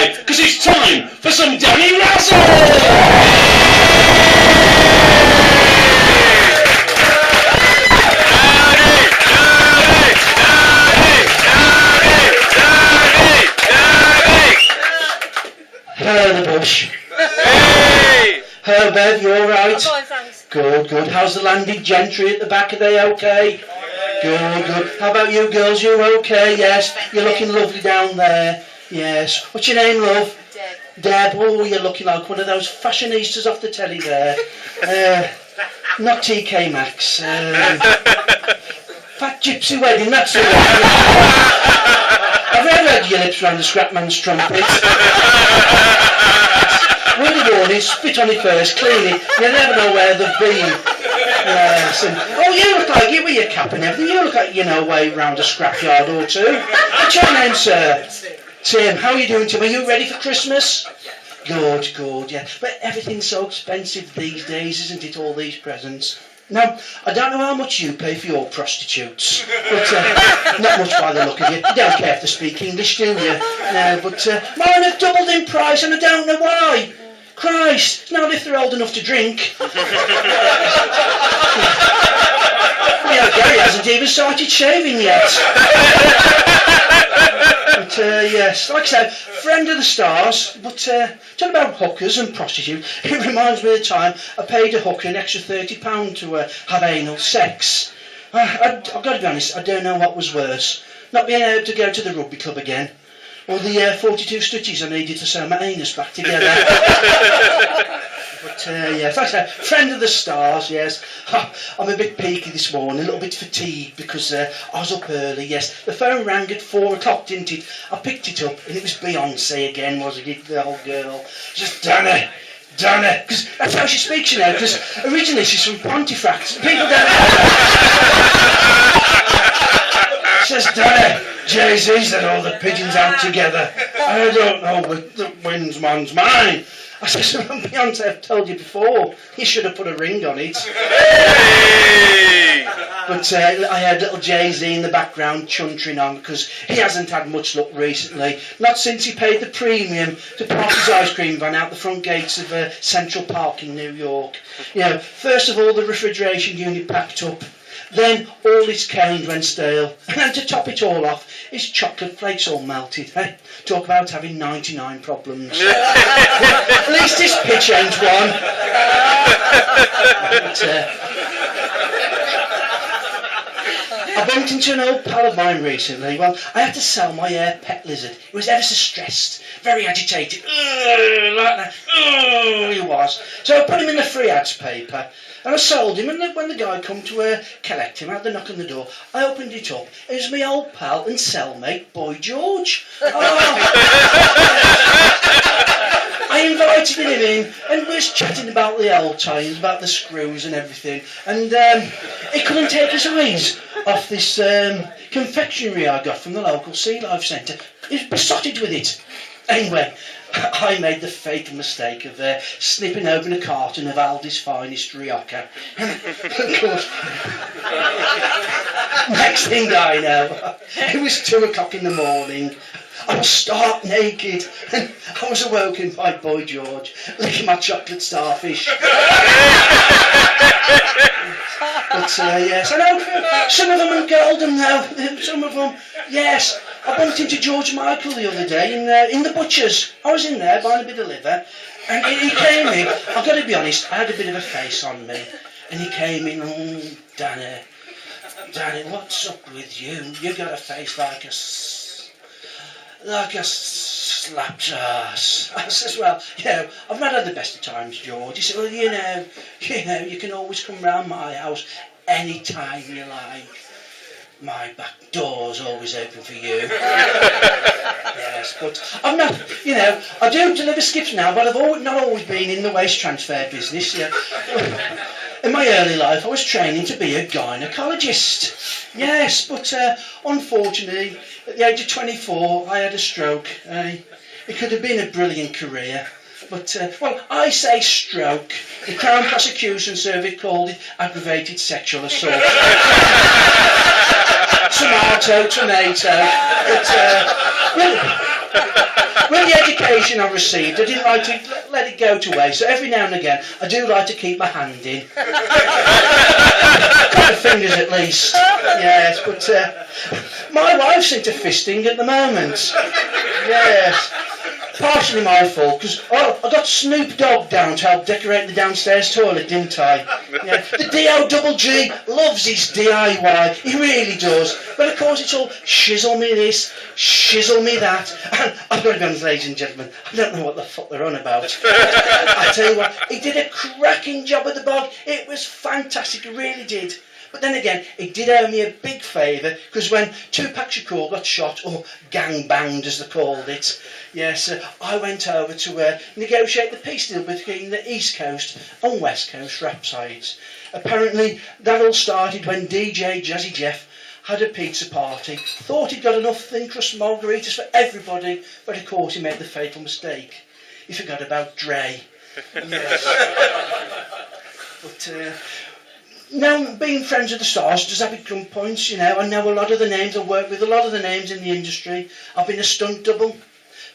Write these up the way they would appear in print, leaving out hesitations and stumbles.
outside, because it's time for some Danny Razzle! Hollybush. Hey! Hello, Bev, you alright? I'm fine, thanks. Good, good. How's the landed gentry at the back? Are they okay? Good, good. How about you girls? You okay? Yes. You're looking lovely down there. Yes. What's your name, love? Deb. Deb. Oh, you're looking like one of those fashionistas off the telly there. Not TK Maxx. Fat Gypsy Wedding, that's the one. Have you ever had your lips round the scrap man's trumpet? Read the warning, spit on it first, clean it, you never know where they've been. Yes, and, oh, you look like you with your cap and everything, you look like you know way round a scrapyard or two. What's your name, sir? Tim. How are you doing, Tim? Are you ready for Christmas? Good, good, yeah. But everything's so expensive these days, isn't it, all these presents? Now, I don't know how much you pay for your prostitutes, but not much by the look of you. You don't care if they speak English, do you? No, but mine have doubled in price and I don't know why. Christ, not if they're old enough to drink. Yeah, Gary hasn't even started shaving yet. But yes, like I said, friend of the stars, but talking about hookers and prostitutes, it reminds me of the time I paid a hooker an extra £30 to have anal sex. I've got to be honest, I don't know what was worse. Not being able to go to the rugby club again, or the 42 stitches I needed to sew my anus back together. But yes, like I said, friend of the stars, yes. I'm a bit peaky this morning, a little bit fatigued because I was up early, yes. The phone rang at 4 o'clock, didn't it? I picked it up and it was Beyonce again, wasn't it, the old girl? Just Donna, because that's how she speaks, you know, because originally she's from Pontefract. People don't know. She says, Donna, Jay-Z said all the pigeons out together. I don't know which one's mine. I said, Beyonce, I've told you before, you should have put a ring on it. Hey! But I had little Jay-Z in the background chuntering on because he hasn't had much luck recently. Not since he paid the premium to park his ice cream van out the front gates of Central Park in New York. You know, first of all, the refrigeration unit packed up. Then all his canes went stale. And then to top it all off, his chocolate flakes all melted. Hey, talk about having 99 problems. At least his pitch ain't one. But, I bumped into an old pal of mine recently. Well, I had to sell my pet lizard. He was ever so stressed, very agitated. Like that. He was. So I put him in the free ads paper. And I sold him, and when the guy come to collect him, I had the knock on the door, I opened it up. It was my old pal and cellmate, Boy George. I invited him in, and we was chatting about the old times, about the screws and everything, and he couldn't take his eyes off this confectionery I got from the local Sea Life Centre. He was besotted with it. Anyway, I made the fatal mistake of snipping open a carton of Aldi's finest Rioja. Of course, next thing I know, it was 2 o'clock in the morning. I was stark naked, and I was awoken by Boy George licking my chocolate starfish. But yes, I know some of them are golden now. Some of them, yes. I bumped into George Michael the other day in the butcher's. I was in there buying a bit of liver, and he came in. I've got to be honest, I had a bit of a face on me, and he came in. Oh, Danny, what's up with you? You got a face like a slapped ass. I says, well, you know, I've not had the best of times, George. He said, well, you know, you can always come round my house any time you like. My back door's always open for you. Yes, but I'm not, you know, I do deliver skips now, but I've not always been in the waste transfer business. Yeah. In my early life, I was training to be a gynaecologist. Yes, but unfortunately, at the age of 24, I had a stroke. It could have been a brilliant career. But, well, I say stroke. The Crown Prosecution Service called it aggravated sexual assault. Tomato. But, well, the education information I've received, I didn't like to let it go to waste. So every now and again, I do like to keep my hand in. Couple of fingers at least. Yes, but my wife's into fisting at the moment. Yes. Partially my fault, because I got Snoop Dogg down to help decorate the downstairs toilet, didn't I? Yeah. The D-O-double-G loves his DIY, he really does. But of course it's all shizzle me this, shizzle me that. And I've got to be honest, ladies and gentlemen, I don't know what the fuck they're on about. I tell you what, he did a cracking job at the bog. It was fantastic, it really did. But then again, it did owe me a big favour, because when Tupac Shakur got shot, or gang banged as they called it, yes, I went over to negotiate the peace deal between the East Coast and West Coast rap sides. Apparently, that all started when DJ Jazzy Jeff had a pizza party, thought he'd got enough thin crust margaritas for everybody, but of course he made the fatal mistake. He forgot about Dre. Yes. But, now, being friends with the stars does have its good points, you know. I know a lot of the names, I work with a lot of the names in the industry. I've been a stunt double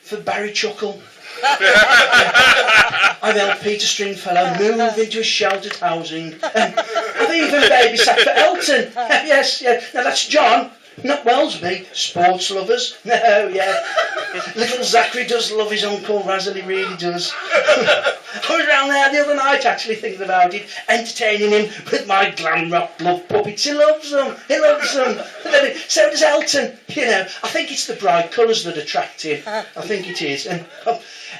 for Barry Chuckle. I've helped Peter Stringfellow move into a sheltered housing. I've even babysat for Elton. Yes, yeah. Now that's John, not Wellesby. Sports lovers. No, yeah. Little Zachary does love his uncle Razzle, he really does. I was around there the other night actually thinking about it, entertaining him with my glam rock glove puppets. He loves them, he loves them. So does Elton, you know. I think it's the bright colours that attract him. I think it is. And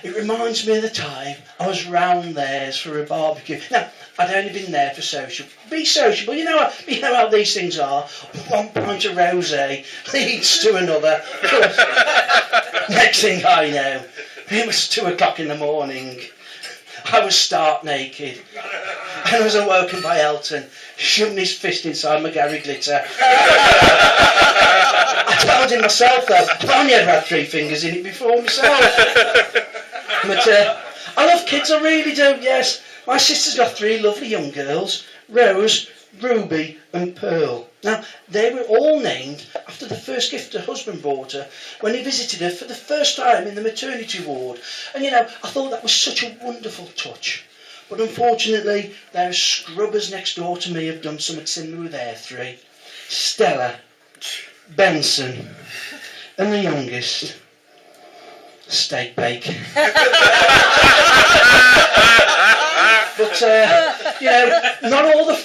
it reminds me of the time I was round theirs for a barbecue. Now, I'd only been there for social. Be sociable, you know how these things are. One pint of rosé leads to another. Of course, next thing I know, it was 2 o'clock in the morning. I was stark naked, and I was awoken by Elton shoving his fist inside my Gary Glitter. I told him myself though, I've only ever had 3 fingers in it before myself. But I love kids, I really do, yes. My sister's got 3 lovely young girls, Rose, Ruby and Pearl. Now, they were all named after the first gift her husband bought her when he visited her for the first time in the maternity ward. And you know, I thought that was such a wonderful touch. But unfortunately, their scrubbers next door to me have done something similar with their 3. Stella, Benson and the youngest, Steak Bake. But, you know, not all the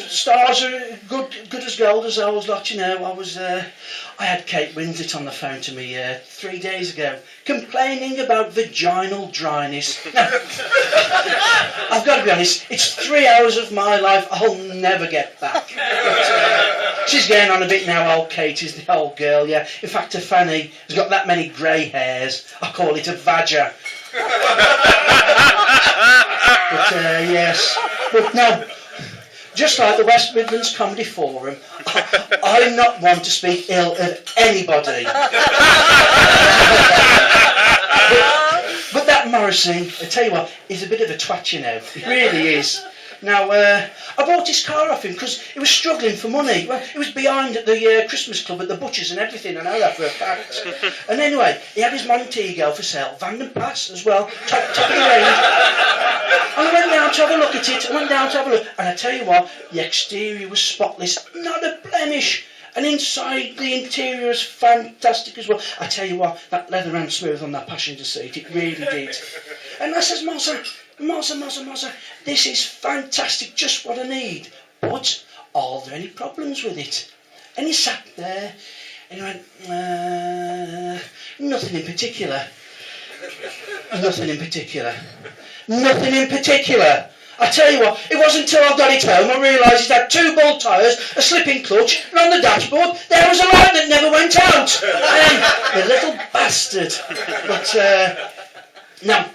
stars are good as gold as I was like, you know. I had Kate Winslet on the phone to me 3 days ago, complaining about vaginal dryness. Now, I've got to be honest, it's 3 hours of my life I'll never get back. But, she's getting on a bit now, old Kate is the old girl, yeah. In fact, her fanny has got that many grey hairs, I call it a vadger. But, yes. But no, just like the West Midlands Comedy Forum, I'm not one to speak ill of anybody. But that Morrissey, I tell you what, is a bit of a twat, you know. He really is. Now, I bought his car off him because he was struggling for money. Well, he was behind at the Christmas club at the butchers and everything, I know that for a fact. And anyway, he had his Montego for sale, Vanden Pass as well, top of the range. And I went down to have a look at it, and I tell you what, the exterior was spotless, not a blemish. And inside, the interior is fantastic as well. I tell you what, that leather ran smooth on that passenger seat, it really did. And I says, Mozza, this is fantastic, just what I need. But are there any problems with it? And he sat there, and he went, nothing in particular. Nothing in particular. Nothing in particular. I tell you what, it wasn't until I got it home I realised it had 2 bald tyres, a slipping clutch, and on the dashboard there was a light that never went out. The little bastard. But, no,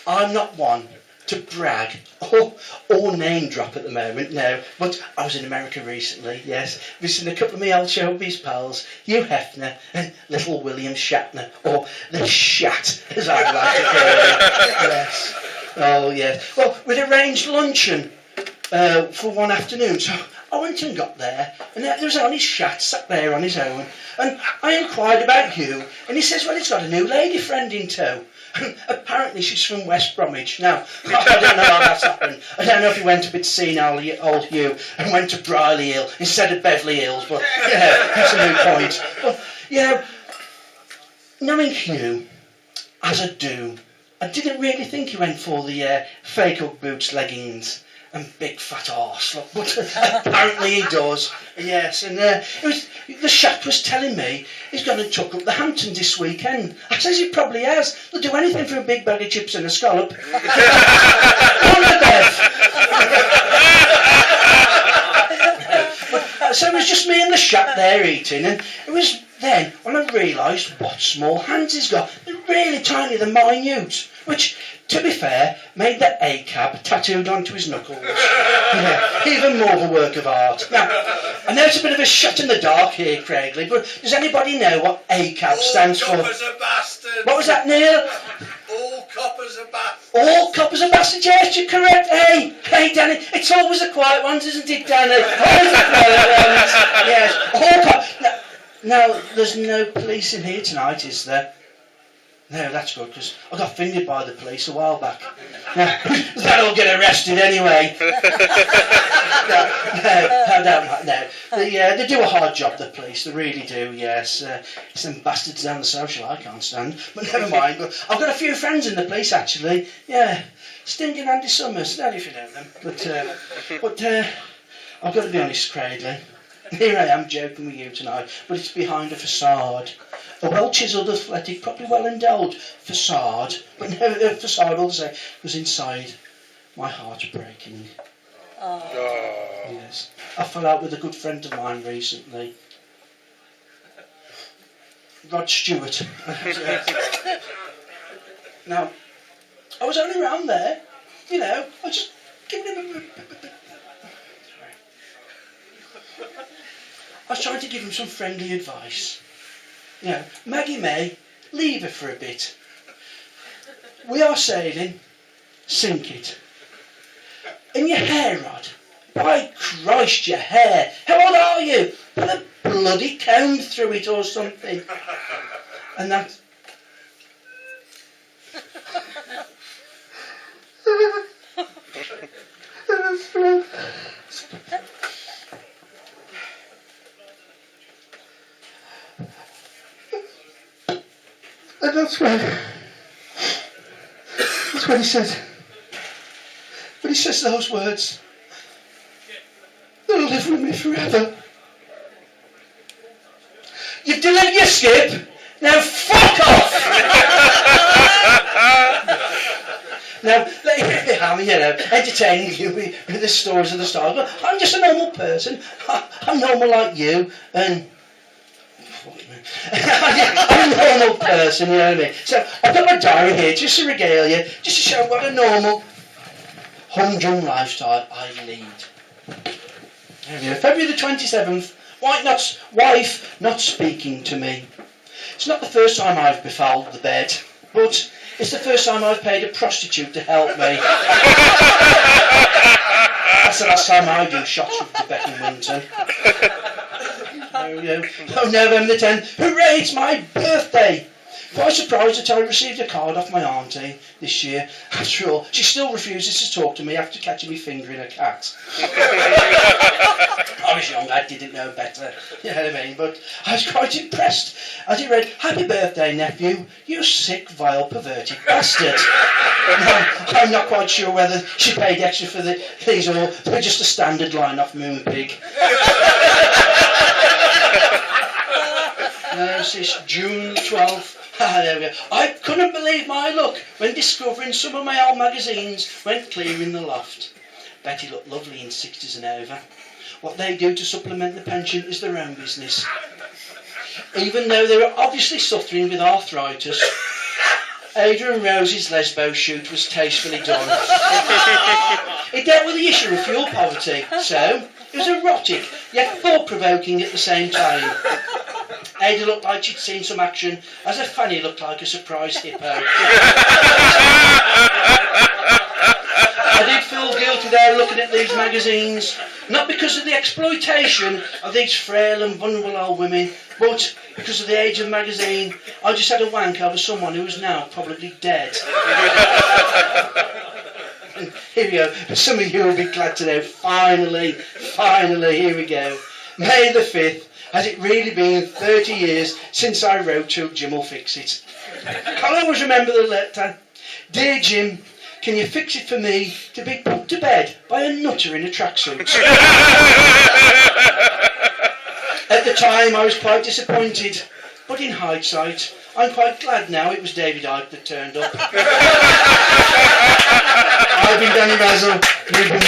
I'm not one to brag or name drop at the moment, no. But I was in America recently, yes, visiting a couple of my old showbiz pals, Hugh Hefner and little William Shatner, or the Shat, as I like to call him. Yes. Oh, yeah. Well, we'd arranged luncheon for one afternoon, so I went and got there, and there was only Shat sat there on his own, and I inquired about Hugh, and he says, well, he's got a new lady friend in tow. Apparently she's from West Bromwich. Now, I don't know how that's happened. I don't know if he went a bit senile, old Hugh, and went to Brierley Hill instead of Beverly Hills, but that's a moot point. But, knowing Hugh, as I do, I didn't really think he went for the fake Ugg boots, leggings, and big fat arse, but apparently he does. Yes, and the chap was telling me he's going to tuck up the Hamptons this weekend. I says he probably has. They'll do anything for a big bag of chips and a scallop. On the Bev. So it was just me and the chap there eating, and it was then when I realised what small hands he's got. They're really tiny, they're minute, which, to be fair, made that ACAB tattooed onto his knuckles. Even more of a work of art. Now, I know it's a bit of a shot in the dark here, Craigley, but does anybody know what ACAB stands for? All coppers are bastards. What was that, Neil? All coppers are bastards. All coppers are bastards, yes, you're correct. Hey, Danny, it's always the quiet ones, isn't it, Danny? Always the quiet ones. Yes, all coppers. No, there's no police in here tonight, is there? No, that's good, because I got fingered by the police a while back. Now, that'll get arrested anyway. No. They do a hard job, the police, they really do, yes. It's them bastards down the social I can't stand, but never mind. But I've got a few friends in the police, actually. Yeah, Sting and Andy Summers, I don't know if you know them. But I've got to be honest, Craigley. Here I am joking with you tonight, but it's behind a facade. A well-chiselled, athletic, probably well-endowed facade, but no, a facade all the same, was inside. My heart's breaking. Oh. Yes. I fell out with a good friend of mine recently. Rod Stewart. Now, I was only around there, I was just giving him a... I was trying to give him some friendly advice. Maggie May, leave her for a bit. We are sailing, sink it. And your hair, Rod. By Christ, your hair. How old are you? Put a bloody comb through it or something. And that... And that's when he said, when he says those words, they'll live with me forever. You've delivered your skip, now fuck off! Now, I'm, entertaining you with the stories of the stars, but I'm just a normal person. I'm normal like you, and... I'm a normal person, you know what I mean? So I've got my diary here just to regale you, just to show what a normal humdrum lifestyle I lead. There we go. February the 27th, wife not speaking to me. It's not the first time I've befouled the bed, but it's the first time I've paid a prostitute to help me. That's the last time I do shots with Rebecca Winton. Oh, November the 10th. Hooray, it's my birthday! Quite surprised that I received a card off my auntie this year. After all, she still refuses to talk to me after catching me fingering a cat. I was young, I didn't know better, you know what I mean? But I was quite impressed as he read, "Happy birthday, nephew, you sick, vile, perverted bastard." I'm not quite sure whether she paid extra for these or they're just a standard line off Moonpig. It's June 12th. There we go. I couldn't believe my luck when discovering some of my old magazines went clear in the loft. Betty looked lovely in 60s and over. What they do to supplement the pension is their own business. Even though they were obviously suffering with arthritis, Ada and Rosie's Lesbo shoot was tastefully done. It dealt with the issue of fuel poverty, so it was erotic, yet thought-provoking at the same time. Ada looked like she'd seen some action, as her fanny looked like a surprised hippo. I did feel guilty there looking at these magazines, Not because of the exploitation of these frail and vulnerable old women, but because of the age of magazine. I just had a wank over someone who is now probably dead. And here we go. Some of you will be glad to know. Finally, here we go. May the 5th. Has it really been 30 years since I wrote to Jim will fix it? I'll always remember the letter. Dear Jim, can you fix it for me to be put to bed by a nutter in a tracksuit? At the time I was quite disappointed, but in hindsight I'm quite glad now it was David Icke that turned up. I've been Danny Razzle. You've been